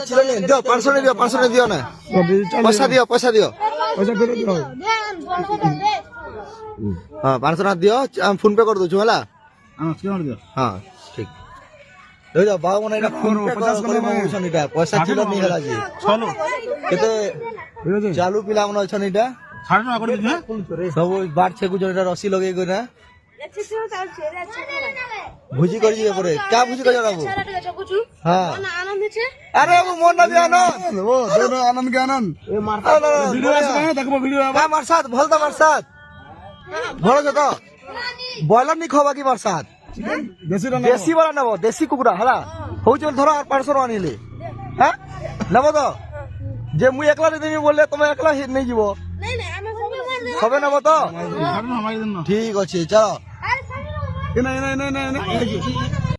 ছিল দিও 500 দিও না পয়সা দিও হ্যাঁ 500 টাকা দিও আমি ফোন পে করে দઉં છું হেলা হ্যাঁ ঠিক দেই যাও বাবা মনে এটা ফোন পে 50 করে মৌছন এটা পয়সা ছিল নি হেলা জি চলো কেতে চালু পিলা মনে হছন এটা 5.5 টাকা করে দিন সব বাড়ছে গুজর এটা রসি লগে কই না ভুজি করে দিবে পরে কা ভুজি করে যাবো হ্যাঁ আরে ও মন না দিও না ও দোনো আনন্দ के आनंद ए मारसा वीडियो আছে না দেখবো ভিডিও হ্যাঁ মারসাত ভলতা মারসাত বড় যত বয়লার নি খাবা কি মারসাত দেশি वाला নেব দেশি কুকুরা হলা হউচল ধরো আর 500 টাকা নিলে হ্যাঁ নেব তো যে মুই একলা দিবি বললে তুমি একলা নেই যাব সবে নেব তো ঠিক আছে চলো না